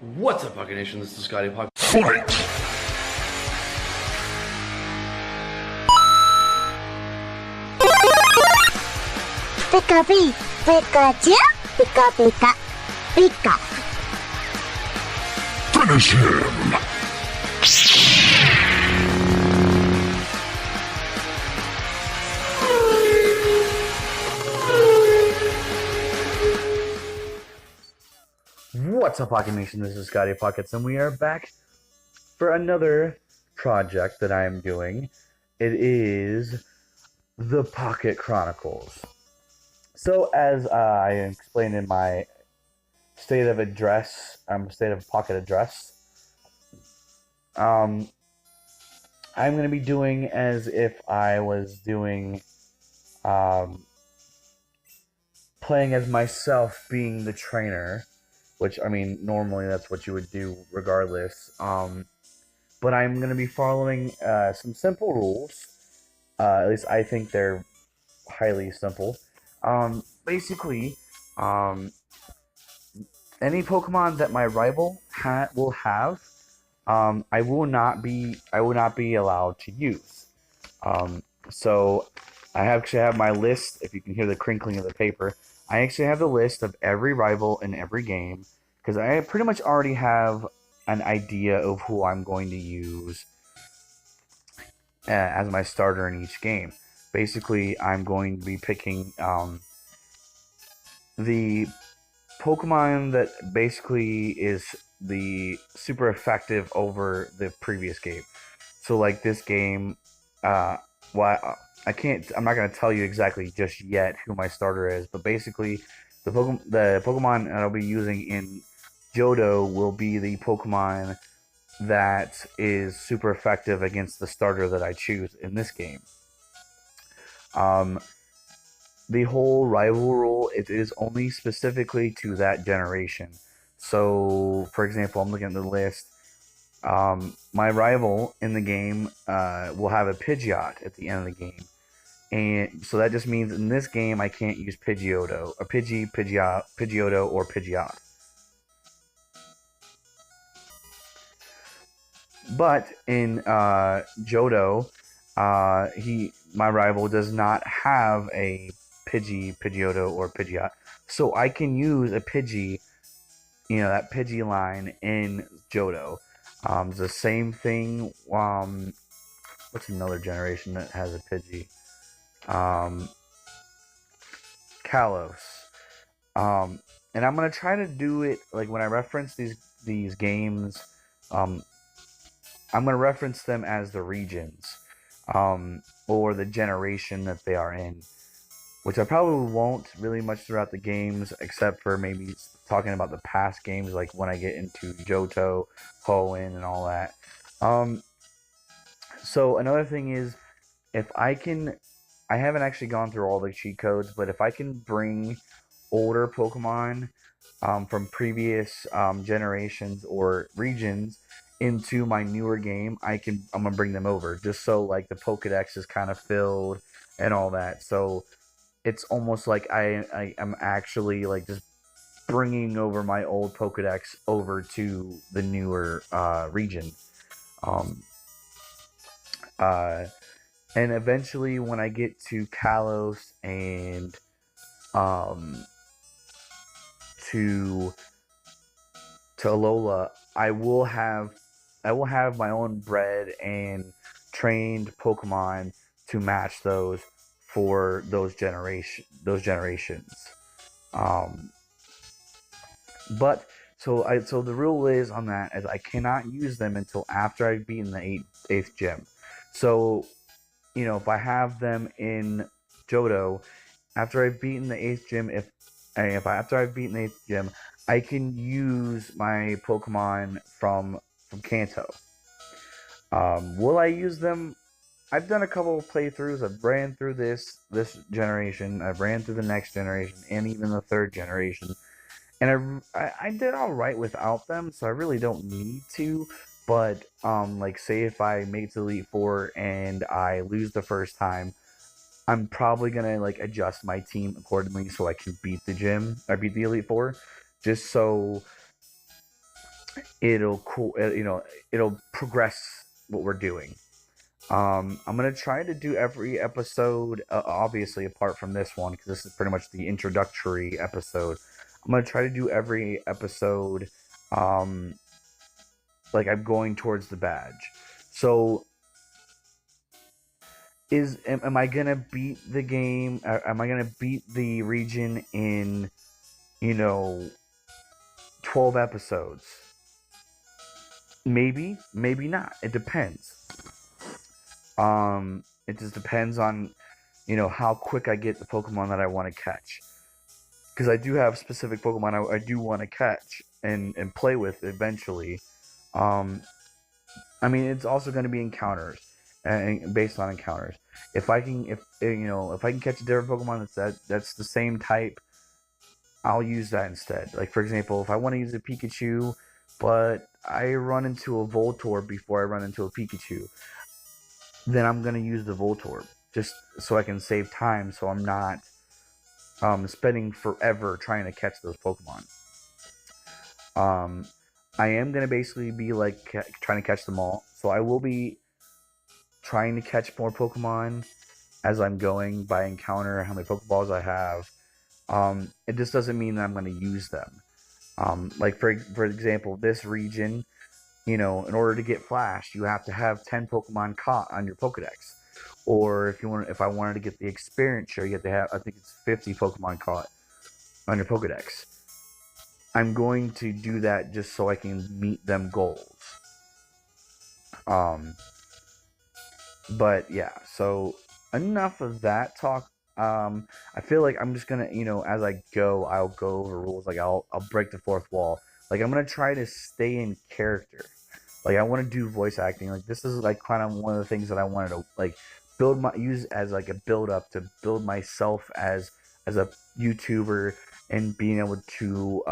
What's up, Pocket Nation? This is Scotty Pocket. Fight! Pika Pika, Pikachu, Pika Pika, Pika. Finish him! What's up, Pocket Nation? This is Scotty Pockets, and we are back for another project that I am doing. It is the Pocket Chronicles. So, as I explained in my state of pocket address, I'm going to be doing as if I was doing, playing as myself being the trainer. Which, I mean, normally that's what you would do regardless. But I'm going to be following some simple rules. At least I think they're highly simple. Basically, any Pokemon that my rival will have, I will not be allowed to use. So I actually have my list. If you can hear the crinkling of the paper, I actually have the list of every rival in every game, because I pretty much already have an idea of who I'm going to use as my starter in each game. Basically, I'm going to be picking the Pokemon that basically is the super effective over the previous game. So, like this game, I'm not going to tell you exactly just yet who my starter is, but basically, the Pokemon I'll be using in Johto will be the Pokemon that is super effective against the starter that I choose in this game. The whole rival rule, it is only specifically to that generation. So, for example, I'm looking at the list. My rival in the game will have a Pidgeot at the end of the game. And so that just means in this game I can't use Pidgeotto, or Pidgeotto, or Pidgeot. But in Johto, my rival does not have a Pidgeotto, or Pidgeot. So I can use a Pidgey, that Pidgey line in Johto. It's the same thing. What's another generation that has a Pidgey? Kalos. And I'm gonna try to do it like when I reference these games. I'm gonna reference them as the regions, or the generation that they are in, which I probably won't really much throughout the games, except for maybe talking about the past games, like when I get into Johto, Hoenn, and all that. So another thing is, if I haven't actually gone through all the cheat codes, but if I can bring older Pokemon from previous generations or regions into my newer game, I'm gonna bring them over, just so like the Pokedex is kind of filled and all that. So it's almost like I am actually like just bringing over my old Pokedex over to the newer region. Um, and eventually, when I get to Kalos and to Alola, I will have my own bred and trained Pokemon to match those for those generations. But so the rule is on that is I cannot use them until after I've beaten the eighth gym. So, if I have them in Johto, after I've beaten the eighth gym, after I've beaten the eighth gym, I can use my Pokemon from Kanto. Will I use them? I've done a couple of playthroughs. I've ran through this generation. I've ran through the next generation, and even the third generation. And I did all right without them, so I really don't need to. But like say if I make it to Elite Four and I lose the first time, I'm probably gonna like adjust my team accordingly so I can beat the Elite Four, just so it'll progress what we're doing. I'm gonna try to do every episode, obviously apart from this one, because this is pretty much the introductory episode. I'm gonna try to do every episode, um, like I'm going towards the badge. So, am I gonna beat the game? Am I gonna beat the region in, you know, 12 episodes? Maybe, maybe not. It depends. It just depends on, how quick I get the Pokemon that I want to catch. Because I do have specific Pokemon I do want to catch and play with eventually. Um, I mean, it's also going to be encounters and based on encounters. If I can, if I can catch a different Pokemon that's the same type, I'll use that instead. Like for example, if I want to use a Pikachu, but I run into a Voltorb before I run into a Pikachu, then I'm gonna use the Voltorb just so I can save time, so I'm not spending forever trying to catch those Pokemon. I am gonna basically be like trying to catch them all, so I will be trying to catch more Pokemon as I'm going by encounter, how many Pokeballs I have. It just doesn't mean that I'm gonna use them. Like for example, this region, in order to get Flash, you have to have 10 Pokemon caught on your Pokedex. Or if I wanted to get the experience share, you have to have, I think it's 50 Pokemon caught on your Pokedex. I'm going to do that just so I can meet them goals. But yeah, so enough of that talk. I feel like I'm just gonna, as I go, I'll go over rules. Like I'll break the fourth wall. Like I'm gonna try to stay in character. Like I want to do voice acting. Like this is like kind of one of the things that I wanted to like use as like a build up to build myself as a YouTuber and being able to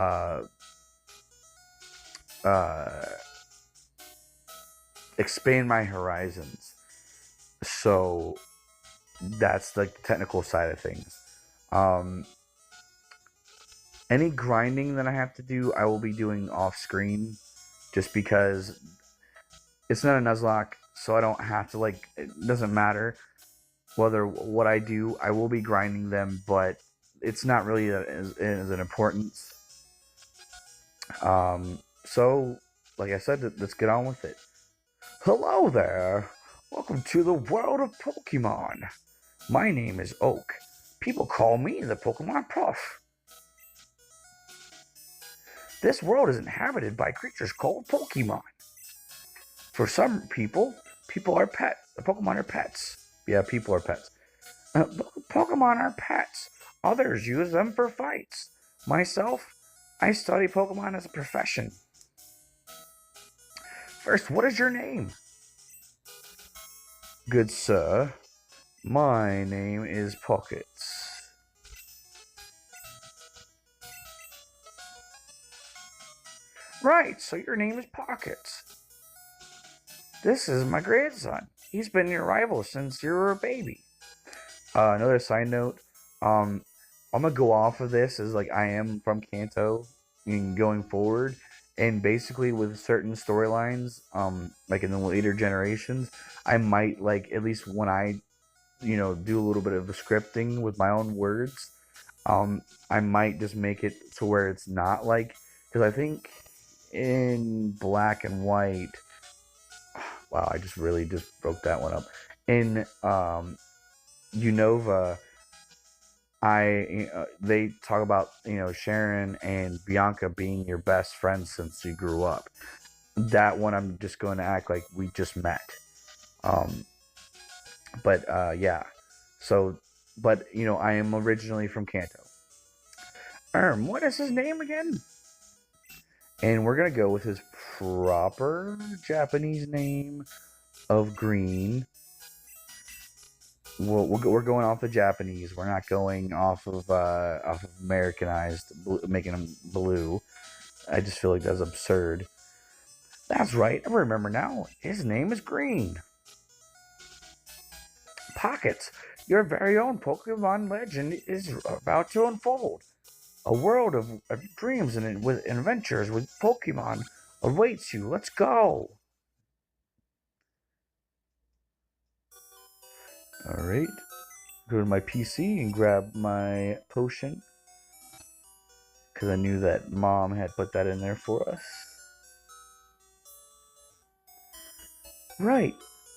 expand my horizons. So that's like the technical side of things. Any grinding that I have to do, I will be doing off screen, just because it's not a Nuzlocke, so I don't have to it doesn't matter whether what I do. I will be grinding them, but it's not really as an importance. So like I said, let's get on with it. Hello there. Welcome to the world of Pokemon. My name is Oak. People call me the Pokemon Prof. This world is inhabited by creatures called Pokemon. For some people are pets. Pokemon are pets. Yeah, people are pets. Pokemon are pets. Others use them for fights. Myself, I study Pokemon as a profession. First, what is your name? Good sir, my name is Pockets. Right, so your name is Pockets. This is my grandson. He's been your rival since you were a baby. Another side note, I'm gonna go off of this as like I am from Kanto and going forward, and basically with certain storylines, like in the later generations, I might at least when I, do a little bit of the scripting with my own words, I might just make it to where it's not because I think in Black and White, wow, I just really just broke that one up. In Unova, they talk about Sharon and Bianca being your best friends since you grew up. That one I'm just going to act like we just met. Yeah. So, but I am originally from Kanto. What is his name again? And we're gonna go with his proper Japanese name of Green. We're going off the Japanese. We're not going off of Americanized, making him blue. I just feel like that's absurd. That's right. I remember now. His name is Green. Pockets, your very own Pokemon legend is about to unfold. A world of dreams and with adventures with Pokemon awaits you. Let's go. Alright. Go to my PC and grab my potion. Because I knew that Mom had put that in there for us. Right.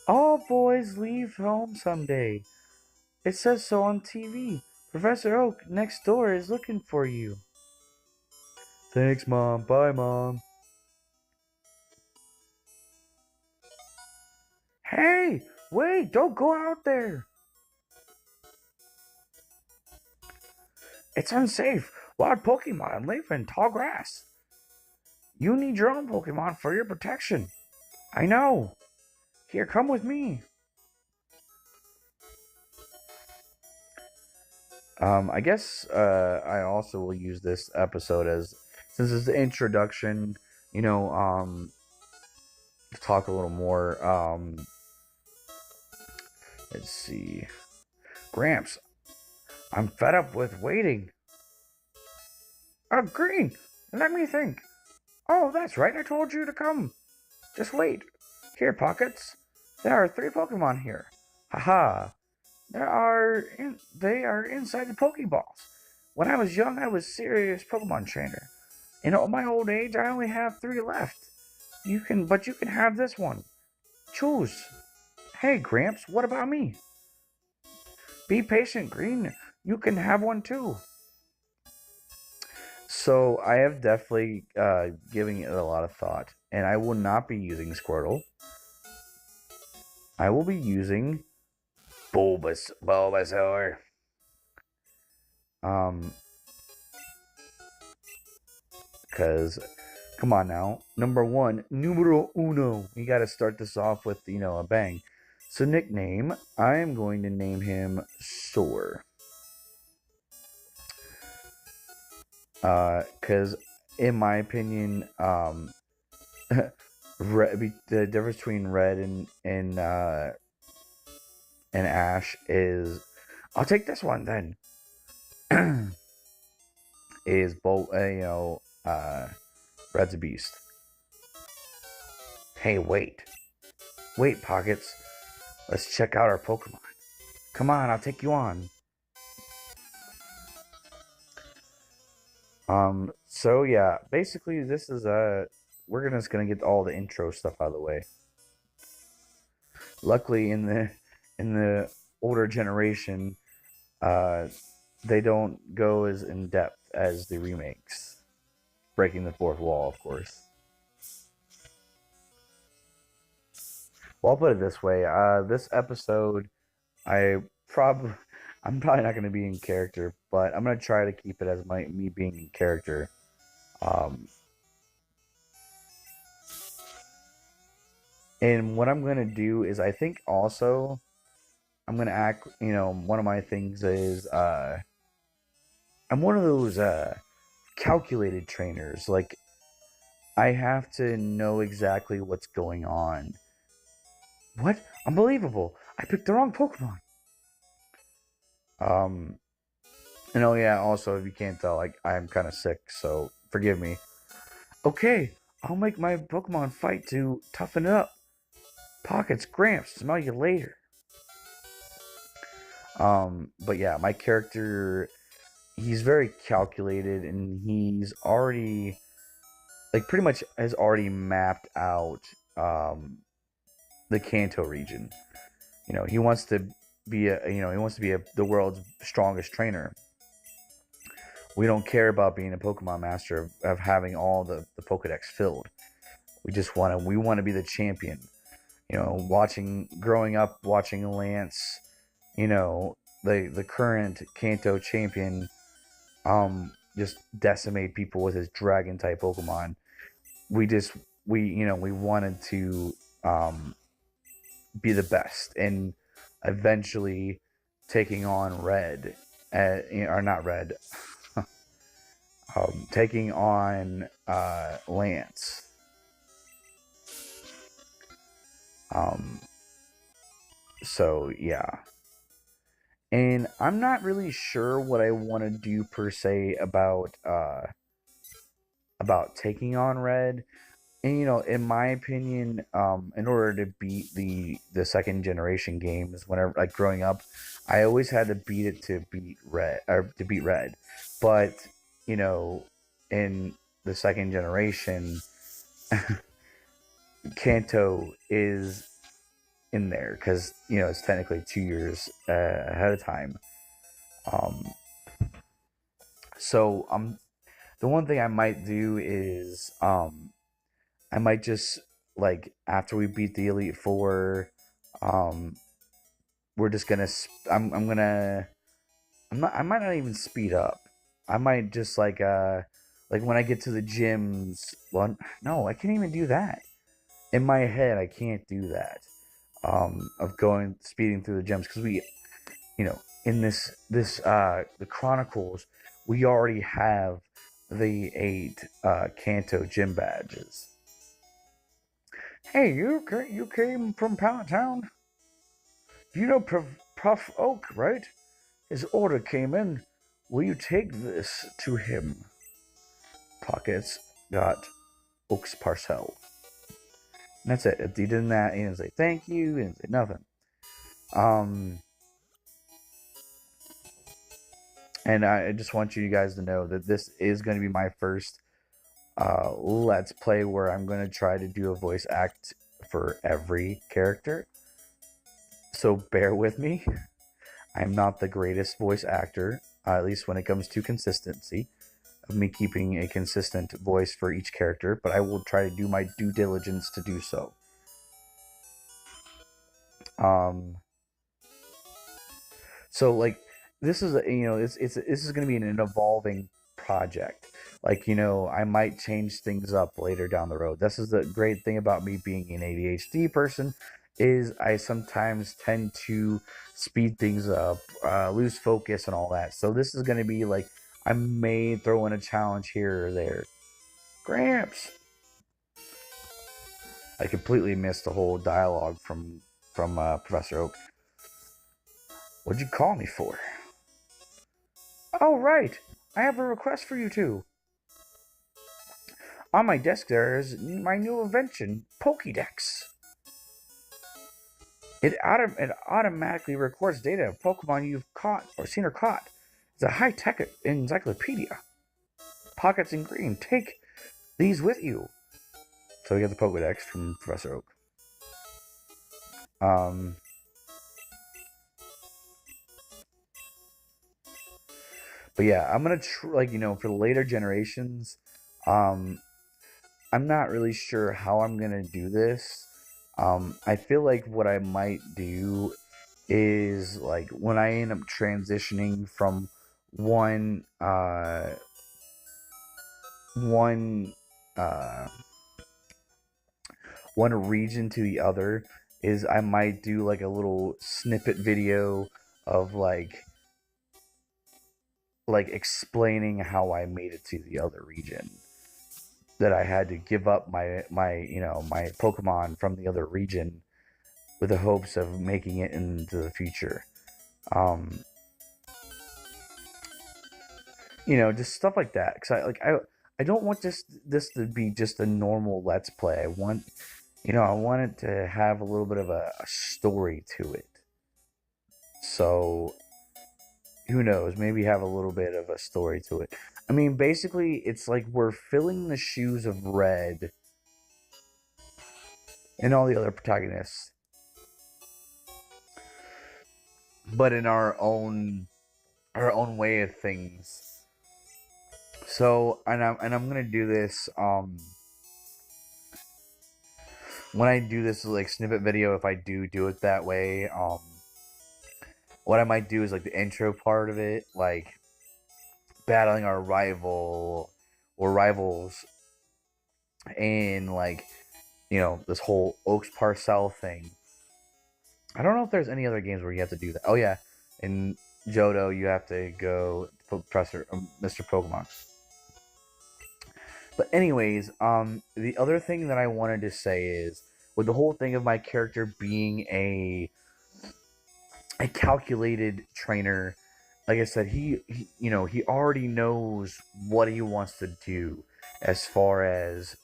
All boys leave home someday. It says so on TV. Professor Oak next door is looking for you. Thanks, Mom. Bye, Mom. Hey! Wait! Don't go out there! It's unsafe. Wild Pokemon live in tall grass. You need your own Pokemon for your protection. I know. Here, come with me. I guess I also will use this episode as, since it's the introduction, to talk a little more. Let's see. Gramps, I'm fed up with waiting. Green, let me think. Oh, that's right, I told you to come. Just wait. Here, Pockets. There are 3 Pokemon here. Haha. They are inside the Pokeballs. When I was young, I was a serious Pokemon trainer. In my old age, I only have 3 left. But you can have this one. Choose. Hey, Gramps, what about me? Be patient, Green. You can have one too. So I have definitely giving it a lot of thought, and I will not be using Squirtle. I will be using Bulbasaur. Because, come on now, numero uno. You got to start this off with, a bang. So nickname, I am going to name him Soar. Because in my opinion, the difference between Red and Ash is, I'll take this one then. Is both, Red's a beast. Hey, wait, Pockets. Let's check out our Pokemon. Come on, I'll take you on. So yeah, basically this is we're just gonna get all the intro stuff out of the way. Luckily in the older generation, they don't go as in depth as the remakes. Breaking the fourth wall, of course. Well, I'll put it this way, this episode I'm probably not going to be in character, but I'm going to try to keep it as me being in character. And what I'm going to do is, I think also, I'm going to act, one of my things is, I'm one of those, calculated trainers. Like, I have to know exactly what's going on. What? Unbelievable! I picked the wrong Pokemon! And oh yeah, also, if you can't tell, I'm kind of sick, so forgive me. Okay, I'll make my Pokemon fight to toughen it up. Pockets, Gramps, smell you later. But yeah, my character, he's very calculated, and he's already, pretty much has already mapped out, the Kanto region. He wants to be the world's strongest trainer. We don't care about being a Pokemon master of having all the Pokedex filled. We want to be the champion. Growing up watching Lance, the current Kanto champion, just decimate people with his dragon type Pokemon. We wanted to be the best, and eventually taking on Red, or not Red, taking on Lance. So yeah, and I'm not really sure what I want to do per se about taking on Red. And in my opinion, in order to beat the second generation games, whenever like growing up, I always had to beat it to beat red or to beat red. But you know, in the second generation, Kanto is in there because it's technically 2 years ahead of time. Um, so the one thing I might do is I might just like after we beat the Elite Four, um, we're just gonna I'm gonna I might not even speed up. I might just like when I get to the gyms. Well, no, I can't even do that. In my head, I can't do that. Of going speeding through the gyms because in this the Chronicles we already have the 8 Kanto gym badges. Hey, you came from Pallet Town? You know Puff Oak, right? His order came in. Will you take this to him? Pockets got Oak's parcel. And that's it. He did that. He didn't say thank you. He didn't say nothing. And I just want you guys to know that this is going to be my first Let's Play where I'm going to try to do a voice act for every character. So bear with me. I'm not the greatest voice actor, at least when it comes to consistency, of me keeping a consistent voice for each character, but I will try to do my due diligence to do so. So like this is this is going to be an evolving project. Like I might change things up later down the road. This is the great thing about me being an ADHD person is I sometimes tend to speed things up, lose focus and all that. So this is going to be like I may throw in a challenge here or there. Gramps. I completely missed the whole dialogue from Professor Oak. What'd you call me for? Oh, right. I have a request for you two. On my desk there is my new invention, Pokédex. It automatically records data of Pokemon you've caught or seen or caught. It's a high-tech encyclopedia. Pockets in green. Take these with you. So we get the Pokédex from Professor Oak. But yeah, I'm gonna for the later generations, I'm not really sure how I'm gonna do this. I feel like what I might do is like when I end up transitioning from one region to the other is I might do like a little snippet video of like explaining how I made it to the other region. That I had to give up my Pokemon from the other region with the hopes of making it into the future. Just stuff like that. Because I don't want this to be just a normal Let's Play. I want it to have a little bit of a story to it. So who knows? Maybe have a little bit of a story to it. I mean, basically, it's like we're filling the shoes of Red and all the other protagonists, but in our own way of things. So, and I'm gonna do this. When I do this like snippet video, if I do it that way, what I might do is like the intro part of it, like battling our rival or rivals and like this whole Oaks Parcel thing. I don't know if there's any other games where you have to do that. Oh yeah, in Johto you have to go Professor Mr. Pokemon. But anyways, the other thing that I wanted to say is with the whole thing of my character being a calculated trainer. Like I said, he already knows what he wants to do as far as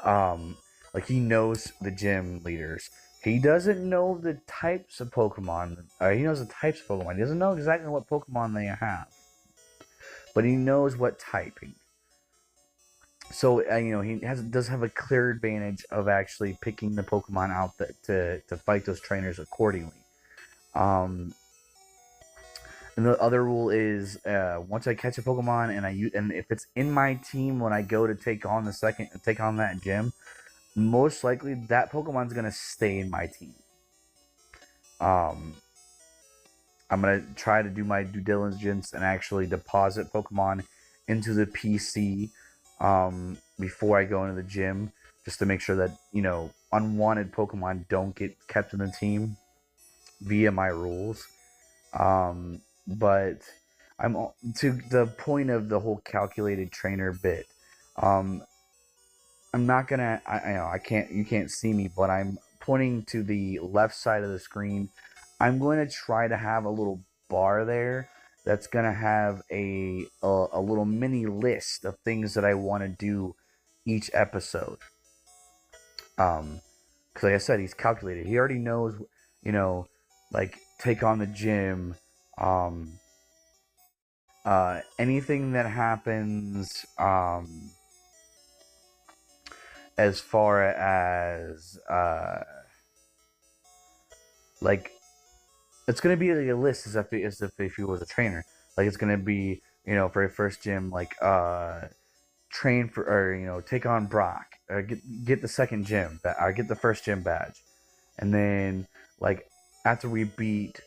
Like he knows the gym leaders. He doesn't know the types of Pokemon. He knows the types of Pokemon. He doesn't know exactly what Pokemon they have, but he knows what typing. So he does have a clear advantage of actually picking the Pokemon out to fight those trainers accordingly. Um, and the other rule is once I catch a Pokemon and if it's in my team when I go to take on that gym, most likely that Pokemon's gonna stay in my team. I'm gonna try to do my due diligence and actually deposit Pokemon into the PC before I go into the gym, just to make sure that unwanted Pokemon don't get kept in the team via my rules. But I'm to the point of the whole calculated trainer bit. I'm not gonna. I can't. You can't see me, but I'm pointing to the left side of the screen. I'm going to try to have a little bar there that's going to have a little mini list of things that I want to do each episode. Because like I said, he's calculated. He already knows, like take on the gym. Anything that happens. As far as like it's gonna be like a list as if he was a trainer. Like it's gonna be for a first gym like train for or take on Brock or get the second gym or get the first gym badge, and then like after we beat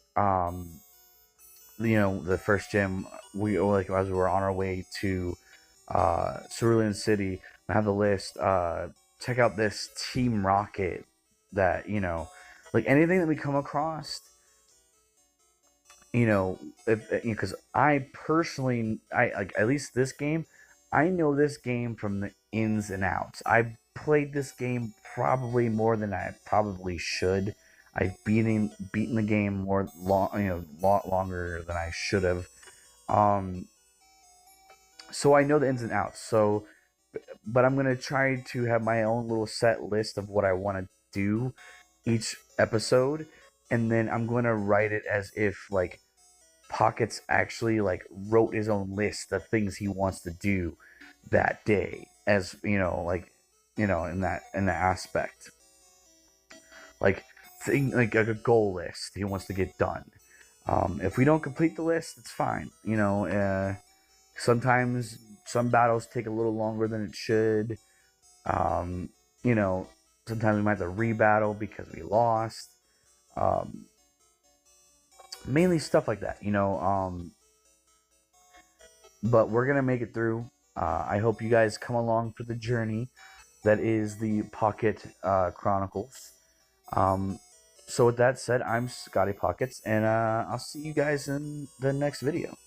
the first gym, we like as we were on our way to Cerulean City. I have the list. Check out this Team Rocket that like anything that we come across. If because I personally, I like at least this game, I know this game from the ins and outs. I've played this game probably more than I probably should. I've beaten the game lot longer than I should have. So I know the ins and outs. So, but I'm gonna try to have my own little set list of what I want to do each episode, and then I'm gonna write it as if like Pockets actually like wrote his own list of things he wants to do that day, as in that aspect, like like a goal list he wants to get done. If we don't complete the list, it's fine. Sometimes some battles take a little longer than it should. Um, Sometimes we might have to rebattle because we lost. Mainly stuff like that, but we're gonna make it through. I hope you guys come along for the journey that is the Pocket Chronicles. So with that said, I'm Scotty Pockets, and I'll see you guys in the next video.